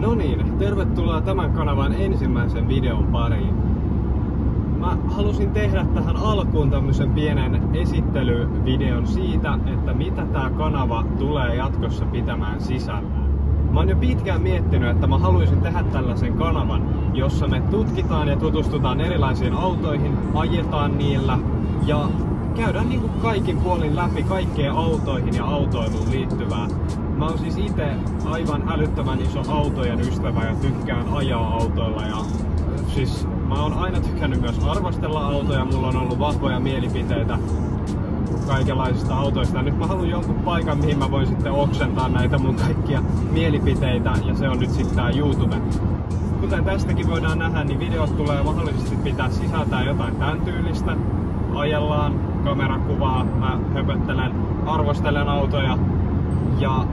No niin, tervetuloa tämän kanavan ensimmäisen videon pariin. Mä halusin tehdä tähän alkuun tämmösen pienen esittelyvideon siitä, että mitä tää kanava tulee jatkossa pitämään sisällään. Mä oon jo pitkään miettinyt, että mä haluaisin tehdä tällaisen kanavan, jossa me tutkitaan ja tutustutaan erilaisiin autoihin, ajetaan niillä ja käydään niinku kaikin puolin läpi kaikkeen autoihin ja autoiluun liittyvää. Mä oon siis itse aivan älyttömän iso autojen ystävä ja tykkään ajaa autoilla ja siis mä oon aina tykännyt myös arvostella autoja, mulla on ollut vahvoja mielipiteitä kaikenlaisista autoista ja nyt mä haluan jonkun paikan, mihin mä voin sitten oksentaa näitä mun kaikkia mielipiteitä ja se on nyt sitten tää YouTube. Kuten tästäkin voidaan nähdä, niin videot tulee mahdollisesti pitää sisältää jotain tämän tyylistä. Ajellaan, kamerakuvaa, mä höpöttelen, arvostelen autoja ja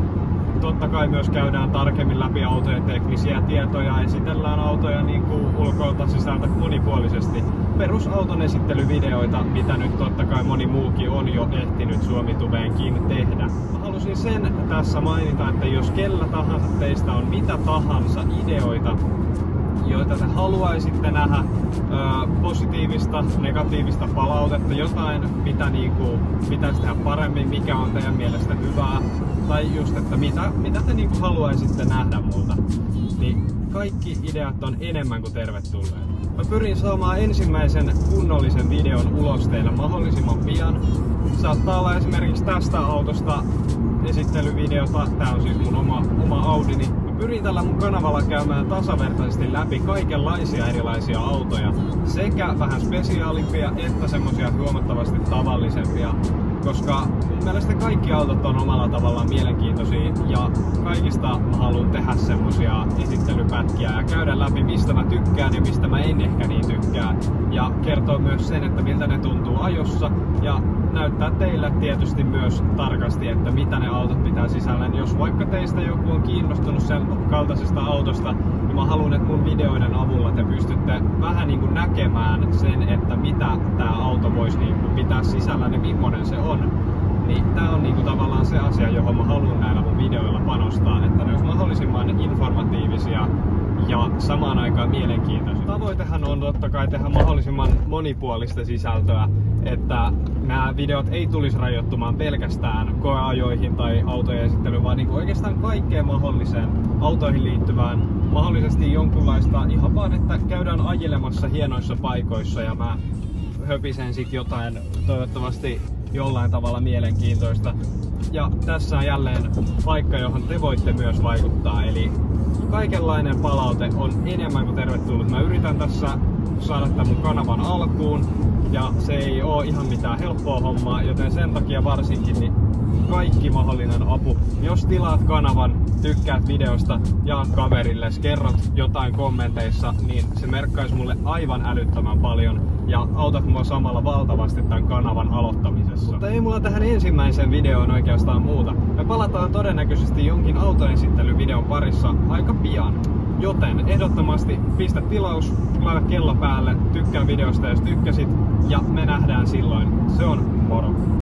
totta kai myös käydään tarkemmin läpi autojen teknisiä tietoja, esitellään autoja niin kuin ulkoilta sisältä monipuolisesti. Perusauton esittelyvideoita, mitä nyt totta kai moni muukin on jo ehtinyt SuomiTubeenkin tehdä. Mä halusin sen tässä mainita, että jos kellä tahansa teistä on mitä tahansa ideoita, joita te haluaisitte nähdä, positiivista, negatiivista palautetta, jotain mitä pitäisi tehdä paremmin, mikä on teidän mielestä hyvää, tai just, että mitä te haluaisitte nähdä multa, niin kaikki ideat on enemmän kuin tervetulleet. Mä pyrin saamaan ensimmäisen kunnollisen videon ulos teille mahdollisimman pian. Saattaa olla esimerkiksi tästä autosta esittelyvideota, tää on siis mun oma Audini. Pyrin tällä mun kanavalla käymään tasavertaisesti läpi kaikenlaisia erilaisia autoja, sekä vähän spesiaalimpia että semmosia huomattavasti tavallisempia, koska mun mielestä kaikki autot on omalla tavallaan mielenkiintoisia ja kaikista mä haluan tehdä semmosia esittelypätkiä ja käydä läpi mistä mä tykkään ja mistä mä en ehkä niin tykkää ja kertoa myös sen, että miltä ne tuntuu ajossa ja näyttää teille tietysti myös tarkasti, että mitä ne autot pitää sisällään. Jos vaikka teistä joku on kiinnostunut sen kaltaisesta autosta, niin mä haluan, että mun videoiden avulla te pystytte vähän niin kuin näkemään sen, että mitä tää auto voisi niin kuin pitää sisällään ja millainen se on. Niin tää on niin kuin tavallaan se asia, johon mä haluan näillä mun videoilla panostaa, että ne olisi mahdollisimman informatiivisia ja samaan aikaan mielenkiintoisia. Tavoitehan on totta kai tehdä mahdollisimman monipuolista sisältöä, että nämä videot ei tulisi rajoittumaan pelkästään koeajoihin tai autojen esittelyyn, vaan niin oikeastaan kaikkeen mahdolliseen autoihin liittyvään, mahdollisesti jonkunlaista ihan vaan, että käydään ajelemassa hienoissa paikoissa ja mä höpisen sit jotain toivottavasti jollain tavalla mielenkiintoista. Ja tässä on jälleen paikka, johon te voitte myös vaikuttaa, eli kaikenlainen palaute on enemmän kuin tervetullut. Mä yritän tässä saada tämän mun kanavan alkuun ja se ei oo ihan mitään helppoa hommaa, joten sen takia varsinkin niin kaikki mahdollinen apu. Jos tilaat kanavan, tykkäät videosta, jaat kaverilles, kerrot jotain kommenteissa, niin se merkkaisi mulle aivan älyttömän paljon ja autat mua samalla valtavasti tämän kanavan aloittamisessa. Mutta ei mulla tähän ensimmäiseen videoon oikeastaan muuta. Me palataan todennäköisesti jonkin autoesittelyvideon parissa aika pian. Joten ehdottomasti pistä tilaus, laita kello päälle, tykkää videosta jos tykkäsit ja me nähdään silloin. Se on moro!